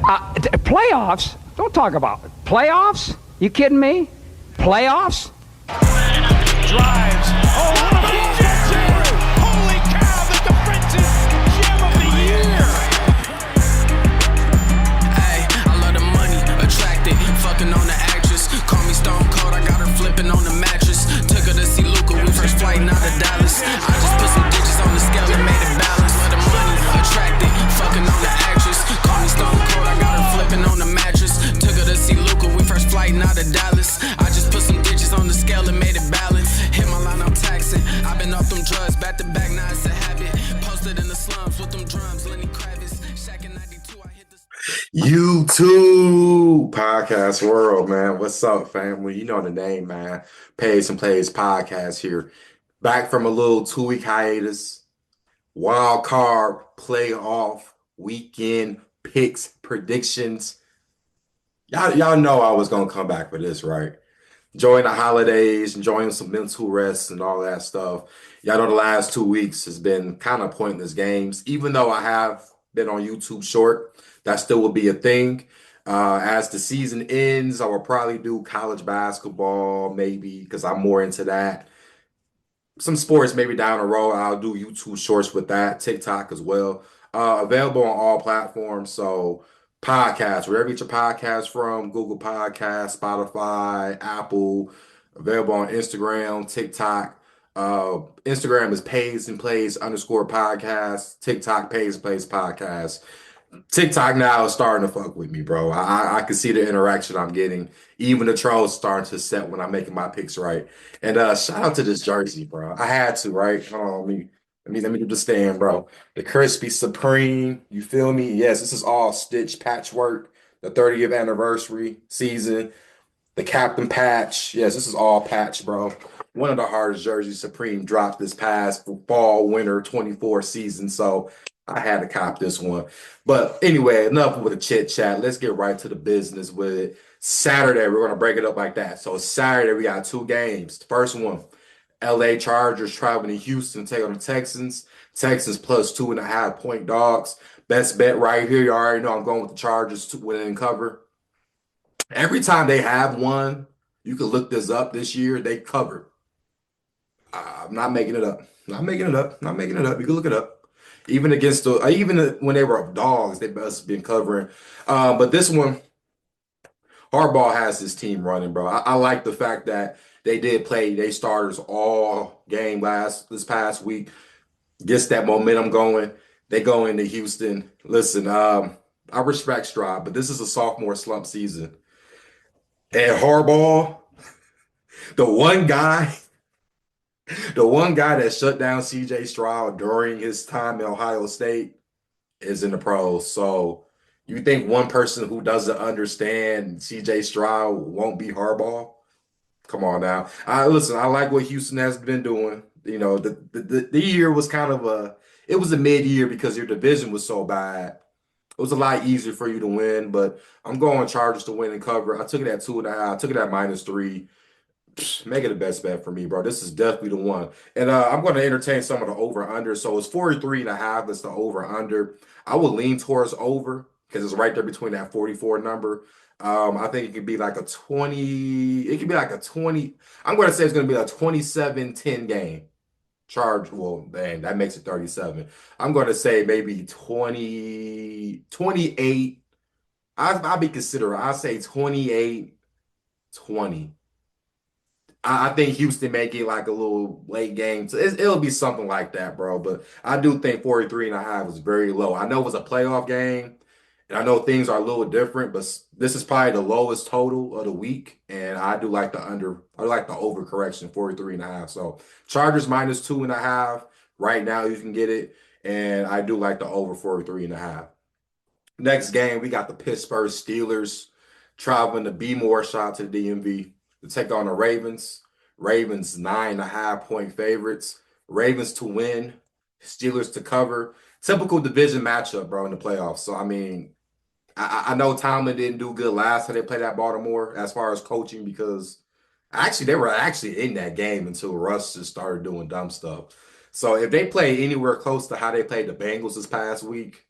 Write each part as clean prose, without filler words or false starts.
Playoffs? Don't talk about it. Playoffs? You kidding me? Playoffs? Drives. Oh, what a block! Holy cow, the defensive gem of the year! Hey, I love the money, attracted, fucking on the actress. Call me Stone Cold, I got her flipping on the mattress. Took her to see Luca, we first flight out of Dallas. I just put some digits on the scale and made it balance. Love the money, attracted, fucking on the actress. Call me Stone Cold, I got her flipping on the mattress. Took her to see Luca, we first flight out of Dallas. I just put some digits on the scale and made it balance. Hit my line, I'm taxing. I've been off them drugs, back to back, now it's a habit. Posted in the slums with them drums, Lenny Kravitz. Shaq in 92, I hit the... YouTube podcast world, man. What's up, family? You know the name, man. Pays and Plays podcast here. Back from a little 2-week hiatus. Wildcard playoff weekend picks, predictions. Y'all know I was gonna come back for this, right? Enjoying the holidays, enjoying some mental rest and all that stuff. Y'all know the last 2 weeks has been kind of pointless games. Even though I have been on YouTube short, that still will be a thing. As the season ends, I will probably do college basketball, maybe, because I'm more into that. Some sports maybe down the road. I'll do YouTube shorts with that, TikTok as well. Available on all platforms. So podcasts, wherever you get your podcasts from, Google Podcasts, Spotify, Apple, available on Instagram, TikTok. Instagram is Pays and Plays _podcast. TikTok Pays and Plays podcast. TikTok now is starting to fuck with me, bro. I can see the interaction I'm getting. Even the trolls starting to set when I'm making my picks right. And shout out to this jersey, bro. I had to, right? Hold on, let me do the stand, bro. The Crispy Supreme, you feel me? Yes, this is all stitched patchwork. The 30th anniversary season. The Captain Patch. Yes, this is all patch, bro. One of the hardest jerseys Supreme dropped this past fall, winter 24 season. So I had to cop this one. But anyway, enough with a chit chat. Let's get right to the business with it. Saturday, we're going to break it up like that. So Saturday, we got 2 games. The first one, LA Chargers traveling to Houston, take on the Texans. Texans plus 2.5 point dogs. Best bet right here. You already know I'm going with the Chargers to win and cover. Every time they have one, you can look this up this year, they covered. I'm not making it up. Not making it up. You can look it up. Even against even when they were dogs, they must have been covering. But this one, Harbaugh has his team running, bro. I like the fact that they did play their starters all game this past week. Gets that momentum going. They go into Houston. Listen, I respect Stroud, but this is a sophomore slump season. And Harbaugh, the one guy that shut down CJ Stroud during his time in Ohio State is in the pros. So you think one person who doesn't understand CJ Stroud won't be Harbaugh? Come on now. Listen, I like what Houston has been doing. You know, the year was kind of it was a mid-year because your division was so bad. It was a lot easier for you to win, but I'm going Chargers to win and cover. I took it at 2.5. I took it at -3. Make it the best bet for me, bro. This is definitely the one. And I'm going to entertain some of the over-under. So it's 43.5. That's the over-under. I would lean towards over because it's right there between that 44 number. I think it could be like a 20. It could be like a 20. I'm going to say it's going to be a 27-10 game. Well, dang, that makes it 37. I'm going to say maybe 28. I'll be considerate. I'll say 28-20. I think Houston may get like a little late game. So it'll be something like that, bro. But I do think 43.5 is very low. I know it was a playoff game, and I know things are a little different, but this is probably the lowest total of the week. And I do like the under. I like the overcorrection, 43.5. So Chargers -2.5. Right now you can get it. And I do like the over 43.5. Next game, we got the Pittsburgh Steelers traveling to B More, shout out to the DMV, to take on the Ravens. Ravens 9.5 point favorites. Ravens to win, Steelers to cover. Typical division matchup, bro, in the playoffs. So, I mean, I know Tomlin didn't do good last time they played at Baltimore as far as coaching because actually they were actually in that game until Russ just started doing dumb stuff. So if they play anywhere close to how they played the Bengals this past week,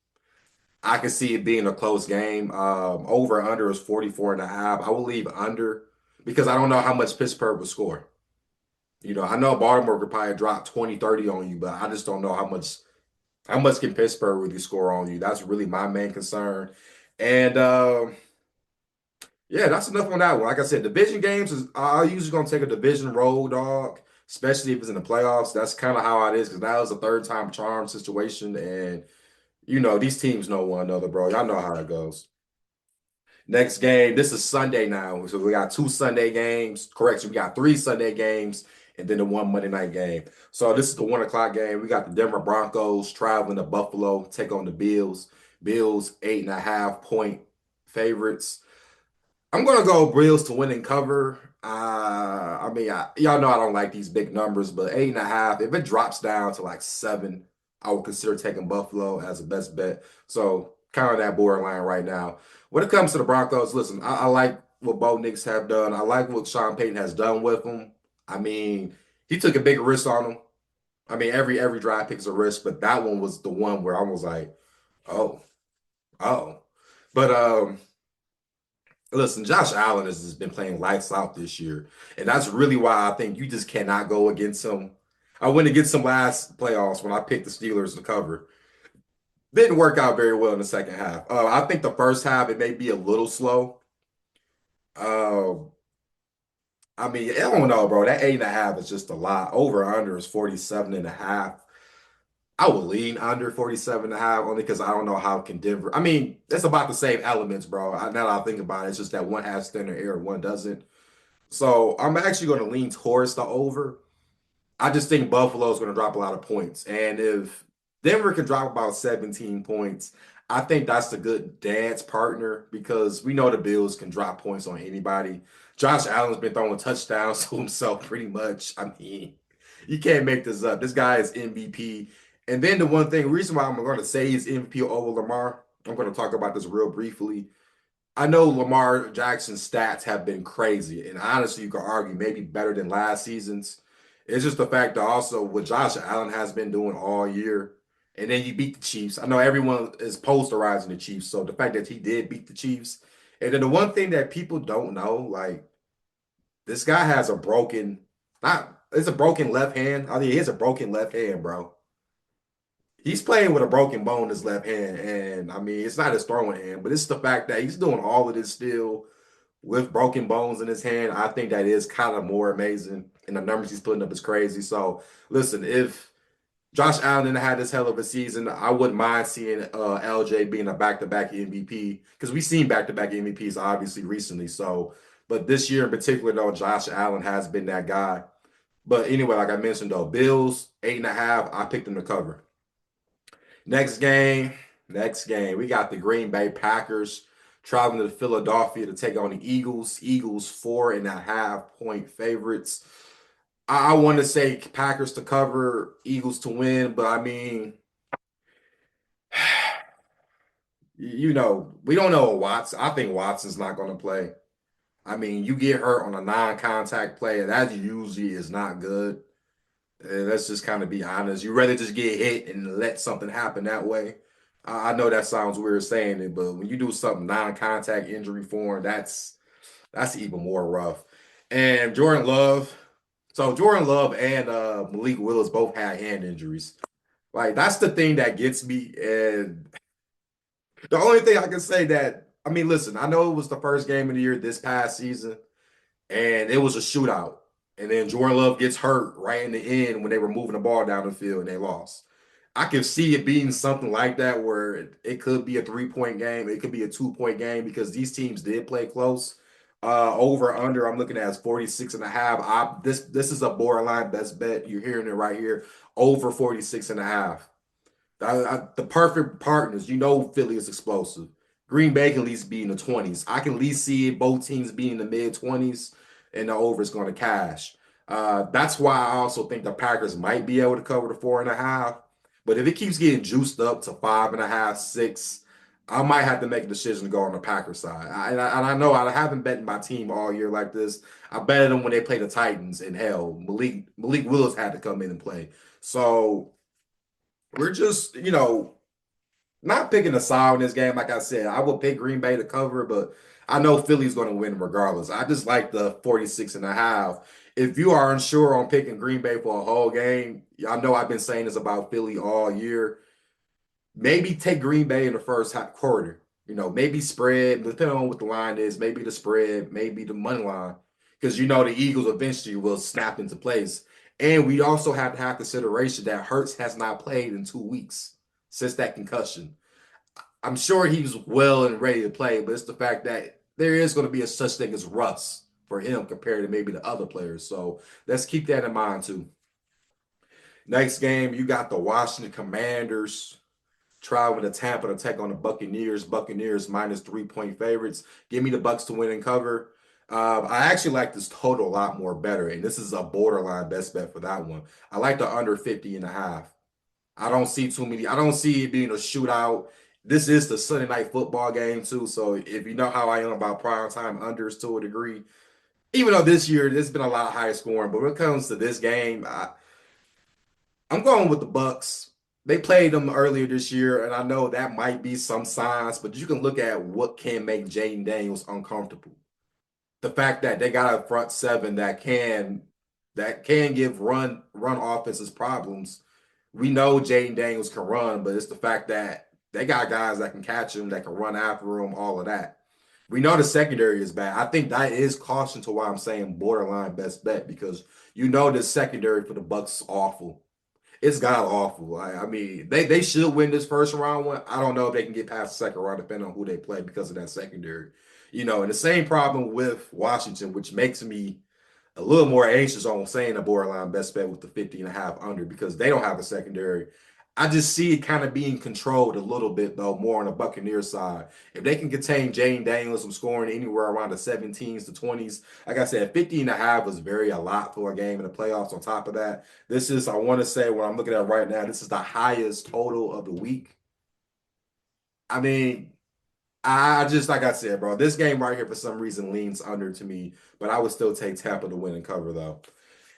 I can see it being a close game. Over under is 44.5. I will leave under because I don't know how much Pittsburgh will score. I know Baltimore could probably drop 20, 30 on you, but I just don't know how much can Pittsburgh really score on you. That's really my main concern. And yeah, that's enough on that one. Like I said, division games is I usually gonna take a division road dog, especially if it's in the playoffs. That's kind of how it is because that was a third time charm situation, and these teams know one another, bro. Y'all know how it goes. Next game, this is Sunday now. So we got two Sunday games. Correction, we got three Sunday games and then the one Monday night game. So this is the 1 o'clock game. We got the Denver Broncos traveling to Buffalo, take on the Bills. Bills 8.5 point favorites. I'm gonna go Bills to win and cover. Y'all know I don't like these big numbers, but 8.5. If it drops down to like 7, I would consider taking Buffalo as the best bet. So kind of that borderline right now. When it comes to the Broncos, listen, I like what Bo Nix have done. I like what Sean Payton has done with them. I mean, he took a big risk on them. I mean, every draft pick is a risk, but that one was the one where I was like, oh, oh. But listen, Josh Allen has just been playing lights out this year, and that's really why I think you just cannot go against him. I went against him last playoffs when I picked the Steelers to cover. Didn't work out very well in the second half. I think the first half it may be a little slow. Uh, I don't know, bro. That 8.5 is just a lot. Over under is 47.5. I would lean under 47.5 only because I don't know how can Denver. I mean, it's about the same elements, bro. Now that I think about it, it's just that one has standard error, one doesn't. So I'm actually going to lean towards the over. I just think Buffalo is going to drop a lot of points. And if Denver can drop about 17 points, I think that's a good dance partner because we know the Bills can drop points on anybody. Josh Allen's been throwing touchdowns to himself pretty much. I mean, you can't make this up. This guy is MVP. And then the one thing, reason why I'm going to say he's MVP over Lamar, I'm going to talk about this real briefly. I know Lamar Jackson's stats have been crazy, and honestly, you could argue maybe better than last season's. It's just the fact that also what Josh Allen has been doing all year, and then you beat the Chiefs. I know everyone is posterizing the Chiefs, so the fact that he did beat the Chiefs, and then the one thing that people don't know, like this guy has a broken, not it's a broken left hand. I mean, he has a broken left hand, bro. He's playing with a broken bone in his left hand, and I mean, it's not his throwing hand, but it's the fact that he's doing all of this still with broken bones in his hand. I think that is kind of more amazing, and the numbers he's putting up is crazy. So, listen, if Josh Allen didn't have this hell of a season, I wouldn't mind seeing LJ being a back-to-back MVP because we've seen back-to-back MVPs obviously recently. So, but this year in particular, though, Josh Allen has been that guy. But anyway, like I mentioned, though, Bills 8.5. I picked them to cover. Next game, we got the Green Bay Packers traveling to Philadelphia to take on the Eagles. Eagles 4.5 point favorites. I want to say Packers to cover, Eagles to win, but I mean, we don't know Watson. I think Watson's not going to play. I mean, you get hurt on a non-contact play, and that usually is not good. Let's just kind of be honest. You rather just get hit and let something happen that way. I know that sounds weird saying it, but when you do something non-contact injury form, that's even more rough. And Jordan Love and Malik Willis both had hand injuries. Like that's the thing that gets me. And the only thing I can say that I mean, listen, I know it was the first game of the year this past season, and it was a shootout. And then Jordan Love gets hurt right in the end when they were moving the ball down the field and they lost. I can see it being something like that where it could be a 3 point game, it could be a 2 point game because these teams did play close. Over under, I'm looking at is 46.5. This is a borderline best bet. You're hearing it right here. Over 46.5. The perfect partners, Philly is explosive. Green Bay can at least be in the 20s. I can at least see both teams being in the mid 20s and the over is going to cash. That's why I also think the Packers might be able to cover the 4.5. But if it keeps getting juiced up to 5.5, 6, I might have to make a decision to go on the Packers side. I know I haven't bet my team all year like this. I betted them when they play the Titans, and hell, Malik Willis had to come in and play. So we're just, not picking a side in this game. Like I said, I would pick Green Bay to cover, but I know Philly's going to win regardless. I just like the 46.5. If you are unsure on picking Green Bay for a whole game, I know I've been saying this about Philly all year. Maybe take Green Bay in the first half quarter. Maybe spread, depending on what the line is, maybe the spread, maybe the money line, because the Eagles eventually will snap into place. And we also have to have consideration that Hurts has not played in 2 weeks since that concussion. I'm sure he's well and ready to play, but it's the fact that there is going to be a such thing as rust for him compared to maybe the other players. So let's keep that in mind too. Next game, you got the Washington Commanders traveling to Tampa to take on the Buccaneers. Buccaneers minus 3-point favorites. Give me the Bucs to win and cover. I actually like this total a lot more better, and this is a borderline best bet for that one. I like the under 50.5. I don't see too many. I don't see it being a shootout. This is the Sunday night football game too, so if you know how I am about prime time unders to a degree, even though this year there's been a lot higher scoring, but when it comes to this game, I'm going with the Bucs. They played them earlier this year, and I know that might be some signs, but you can look at what can make Jaden Daniels uncomfortable. The fact that they got a front seven that can give run offenses problems. We know Jaden Daniels can run, but it's the fact that they got guys that can catch him, that can run after him, all of that. We know the secondary is bad. I think that is caution to why I'm saying borderline best bet, because the secondary for the Bucs is awful. It's god awful. I mean, they should win this first round one. I don't know if they can get past the second round depending on who they play because of that secondary. And the same problem with Washington, which makes me a little more anxious on saying a borderline best bet with the 50.5 under, because they don't have a secondary. I just see it kind of being controlled a little bit, though, more on the Buccaneers side. If they can contain Jane Daniels from scoring anywhere around the 17s to 20s, like I said, 50.5 was very a lot for a game in the playoffs. On top of that, this is, I want to say, what I'm looking at right now, this is the highest total of the week. I mean, I just, like I said, bro, this game right here for some reason leans under to me, but I would still take Tampa to win and cover, though.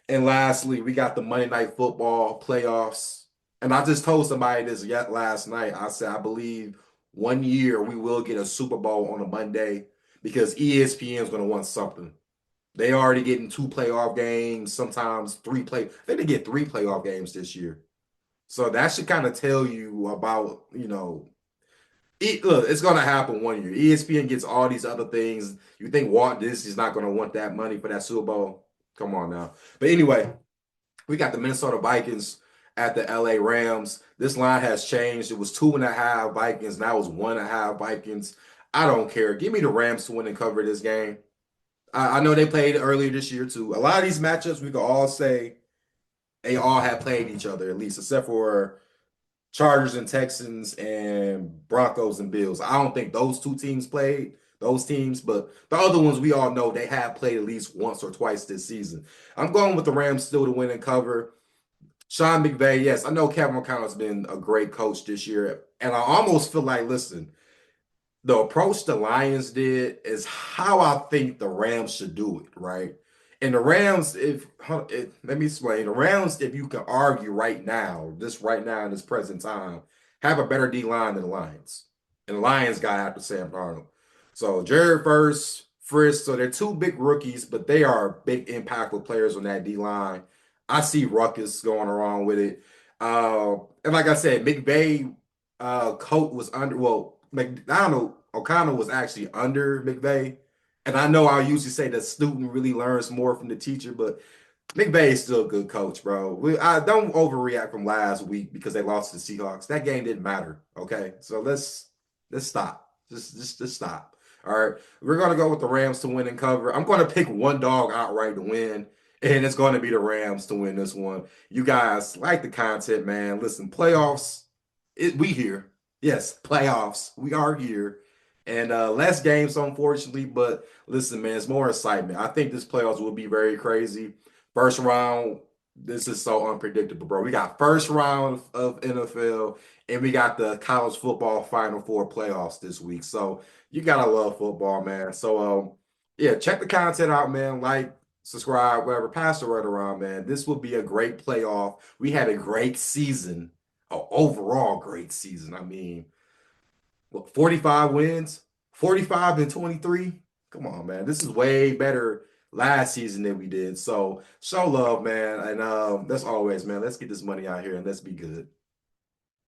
And lastly, we got the Monday Night Football playoffs. And I just told somebody this yet last night. I said, I believe one year we will get a Super Bowl on a Monday because ESPN is going to want something. They already getting 2 playoff games, sometimes 3 play. I think they get 3 playoff games this year. So that should kind of tell you about, look, it's going to happen one year. ESPN gets all these other things. You think Walt Disney's not going to want that money for that Super Bowl? Come on now. But anyway, we got the Minnesota Vikings at the LA Rams. This line has changed. It was 2.5 Vikings. Now it's 1.5 Vikings. I don't care. Give me the Rams to win and cover this game. I know they played earlier this year too. A lot of these matchups, we can all say they all have played each other, at least, except for Chargers and Texans and Broncos and Bills. I don't think those 2 teams played, those teams, but the other ones we all know they have played at least once or twice this season. I'm going with the Rams still to win and cover. Sean McVay, yes, I know Kevin McConnell's been a great coach this year, and I almost feel like, listen, the approach the Lions did is how I think the Rams should do it, right? And the Rams, let me explain. The Rams, if you can argue right now, right now in this present time, have a better D-line than the Lions. And the Lions got after Sam Darnold. So Jared Verse, Frisk, so they're 2 big rookies, but they are big impactful players on that D-line. I see ruckus going around with it. And like I said, McVay coat was under, well, O'Connell was actually under McVay. And I know I usually say the student really learns more from the teacher, but McVay is still a good coach, bro. I don't overreact from last week because they lost to the Seahawks. That game didn't matter, okay? So let's stop. Just stop. All right, we're going to go with the Rams to win and cover. I'm going to pick one dog outright to win, and it's going to be the Rams to win this one. You guys like the content, man. Listen, playoffs, we here. Yes, playoffs. We are here. And less games, unfortunately, but listen, man, it's more excitement. I think this playoffs will be very crazy. First round, this is so unpredictable, bro. We got first round of NFL, and we got the college football Final Four playoffs this week. So you gotta love football, man. So yeah, check the content out, man. Like, subscribe, whatever. Pass the word around, man. This will be a great playoff. We had a great season, an overall great season. I mean, what, 45 wins, 45 and 23. Come on, man. This is way better last season than we did. So show love, man. And that's always, man. Let's get this money out here and let's be good.